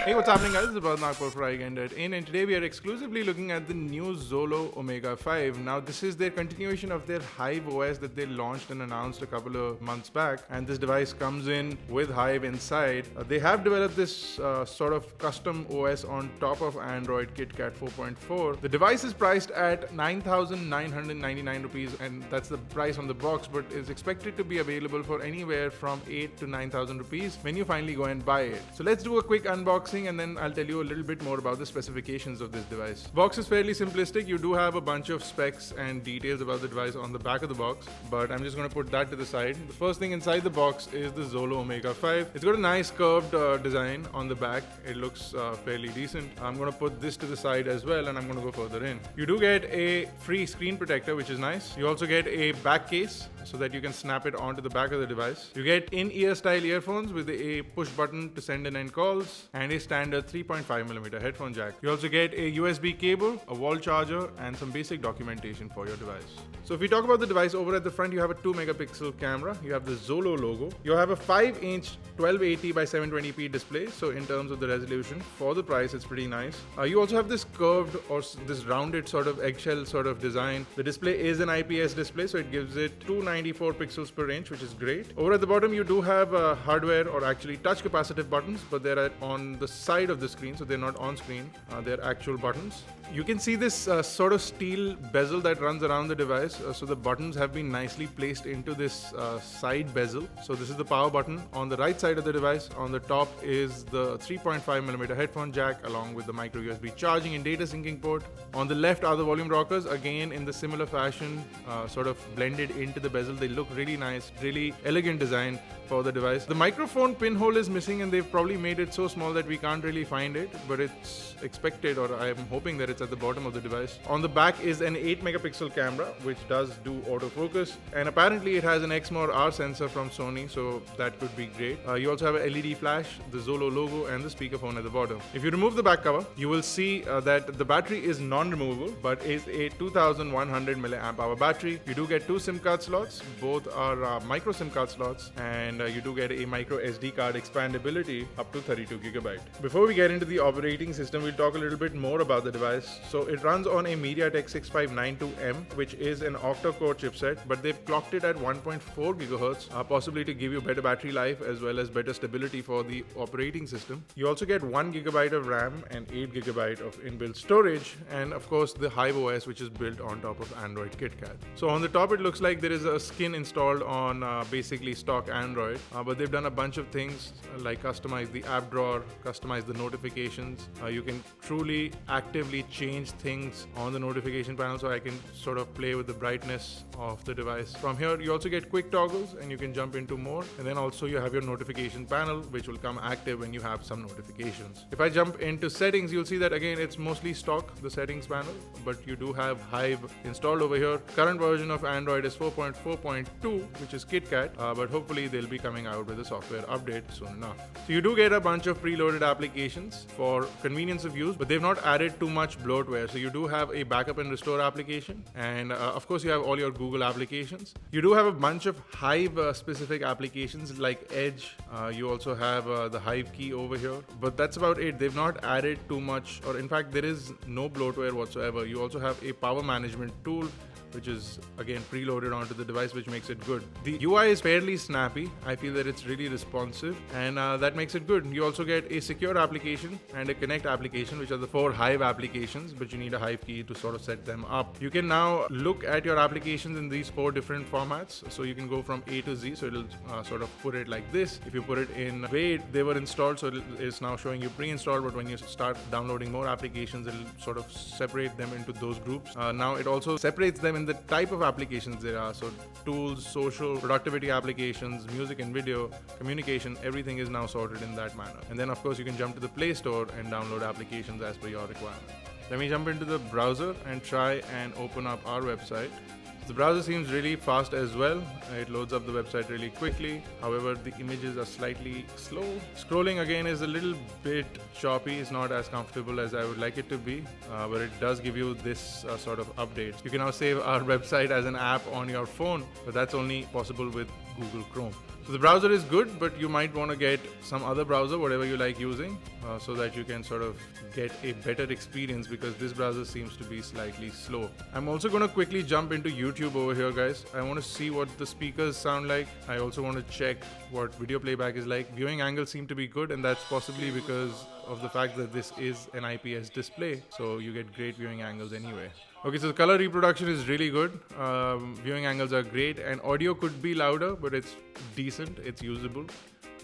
Hey, what's happening, guys? This is Bharat Nagpur for iGain.in, and today we are exclusively looking at the new Zolo Omega 5. Now, this is their continuation of their Hive OS that they launched and announced a couple of months back, and this device comes in with Hive inside. They have developed this sort of custom OS on top of Android KitKat 4.4. The device is priced at 9,999 rupees, and that's the price on the box, but is expected to be available for anywhere from 8 to 9,000 rupees when you finally go and buy it. So let's do a quick unboxing, and then I'll tell you a little bit more about the specifications of this device. Box is fairly simplistic. You do have a bunch of specs and details about the device on the back of the box, but I'm just going to put that to the side. The first thing inside the box is the Zolo Omega 5. It's got a nice curved design on the back. It looks fairly decent. I'm going to put this to the side as well, and I'm going to go further in. You do get a free screen protector, which is nice. You also get a back case so that you can snap it onto the back of the device. You get in-ear style earphones with a push button to send and end calls, and a standard 3.5mm headphone jack. You also get a USB cable, a wall charger, and some basic documentation for your device. So if we talk about the device, over at the front you have a 2-megapixel camera, you have the Zolo logo, you have a 5-inch 1280 by 720p display, so in terms of the resolution, for the price it's pretty nice. You also have this curved or this rounded sort of eggshell sort of design. The display is an IPS display, so it gives it 294 pixels per inch, which is great. Over at the bottom you do have hardware, or actually touch capacitive buttons, but they're on the side of the screen, so they're not on screen. They're actual buttons. You can see this sort of steel bezel that runs around the device, so the buttons have been nicely placed into this side bezel. So this is the power button on the right side of the device. On the top is the 3.5mm headphone jack along with the micro USB charging and data syncing port. On the left are the volume rockers, again in the similar fashion, sort of blended into the bezel. They look really nice, really elegant design for the device. The microphone pinhole is missing, and they've probably made it so small that we can't really find it, but it's expected, or I'm hoping that it's at the bottom of the device. On the back is an 8-megapixel camera, which does do autofocus, and apparently it has an Exmor R sensor from Sony, so that could be great. You also have a LED flash, the Zolo logo, and the speakerphone at the bottom. If you remove the back cover, you will see that the battery is non-removable, but is a 2100 milliamp hour battery. You do get 2 SIM card slots, both are micro SIM card slots, and you do get a micro SD card expandability up to 32 gigabyte. Before we get into the operating system, we'll talk a little bit more about the device. So it runs on a MediaTek 6592M, which is an octa-core chipset, but they've clocked it at 1.4 GHz, possibly to give you better battery life as well as better stability for the operating system. You also get 1 GB of RAM and 8 GB of inbuilt storage, and of course the Hive OS, which is built on top of Android KitKat. So on the top it looks like there is a skin installed on basically stock Android, but they've done a bunch of things like customize the app drawer, customize the notifications. You can truly actively change things on the notification panel, so I can sort of play with the brightness of the device. From here you also get quick toggles, and you can jump into more, and then also you have your notification panel, which will come active when you have some notifications. If I jump into settings, you'll see that again it's mostly stock, the settings panel, but you do have Hive installed over here. Current version of Android is 4.4.2, which is KitKat, but hopefully they'll be coming out with a software update soon enough. So you do get a bunch of preloaded applications for convenience of use, but they've not added too much bloatware. So you do have a backup and restore application, and of course you have all your Google applications. You do have a bunch of Hive specific applications like Edge. You also have the Hive key over here, but that's about it. They've not added too much, or in fact there is no bloatware whatsoever. You also have a power management tool, which is again preloaded onto the device, which makes it good. The UI is fairly snappy. I feel that it's really responsive, and that makes it good. You also get a secure application and a connect application, which are the 4 Hive applications, but you need a Hive key to sort of set them up. You can now look at your applications in these 4 different formats, so you can go from A to Z. So it'll sort of put it like this. If you put it in way they were installed, so it's now showing you pre-installed, but when you start downloading more applications, it'll sort of separate them into those groups. Now it also separates them in the type of applications there are. So tools, social, productivity applications, music and video, communication, everything is now sorted in that manner. And then of course you can jump to the Play Store and download applications as per your requirement. Let me jump into the browser and try and open up our website. The browser seems really fast as well. It loads up the website really quickly. However, the images are slightly slow. Scrolling again is a little bit choppy. It's not as comfortable as I would like it to be, but it does give you this sort of update. You can now save our website as an app on your phone, but that's only possible with Google Chrome. So the browser is good, but you might want to get some other browser, whatever you like using, so that you can sort of get a better experience, because this browser seems to be slightly slow. I'm also going to quickly jump into YouTube over here, guys. I want to see what the speakers sound like. I also want to check what video playback is like. Viewing angles seem to be good, and that's possibly because of the fact that this is an IPS display, so you get great viewing angles anyway. Okay, so the color reproduction is really good. Viewing angles are great, and audio could be louder, but it's decent, it's usable.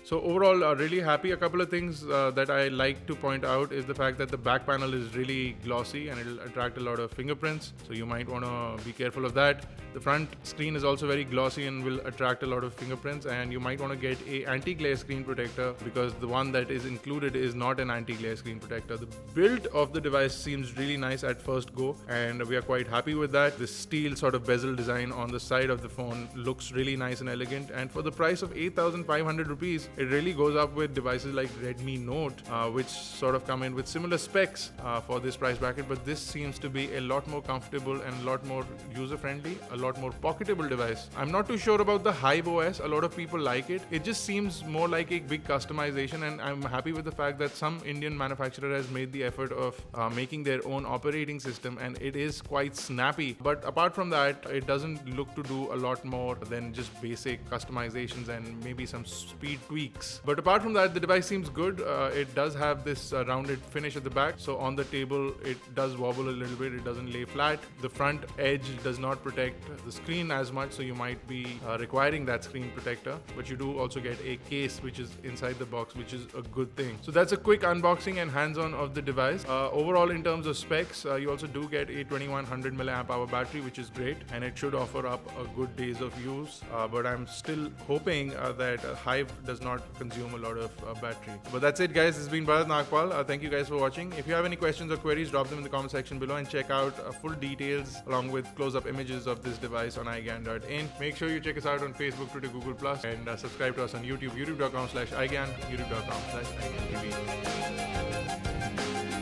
So overall, really happy. A couple of things that I like to point out is the fact that the back panel is really glossy and it'll attract a lot of fingerprints. So you might want to be careful of that. The front screen is also very glossy and will attract a lot of fingerprints, and you might want to get a anti-glare screen protector, because the one that is included is not an anti-glare screen protector. The build of the device seems really nice at first go, and we are quite happy with that. The steel sort of bezel design on the side of the phone looks really nice and elegant, and for the price of 8,500 rupees, it really goes up with devices like Redmi Note, which sort of come in with similar specs for this price bracket, but this seems to be a lot more comfortable and a lot more user-friendly, a lot more pocketable device. I'm not too sure about the Hive OS. A lot of people like it. It just seems more like a big customization, and I'm happy with the fact that some Indian manufacturer has made the effort of making their own operating system, and it is quite snappy. But apart from that, it doesn't look to do a lot more than just basic customizations and maybe some speed tweaks. But apart from that, the device seems good. It does have this rounded finish at the back, so on the table it does wobble a little bit. It doesn't lay flat. The front edge does not protect the screen as much, so you might be requiring that screen protector, but you do also get a case which is inside the box, which is a good thing. So that's a quick unboxing and hands-on of the device. Overall, in terms of specs, you also do get a 2100 mAh battery, which is great, and it should offer up a good days of use, but I'm still hoping that Hive does not consume a lot of battery. But that's it, guys. This has been Bharat Nagpal. Thank you guys for watching. If you have any questions or queries, drop them in the comment section below, and check out full details along with close-up images of this device on iGyan.in. Make sure you check us out on Facebook, Twitter, Google+, and subscribe to us on YouTube, youtube.com/iGyan, youtube.com/iGyanTV.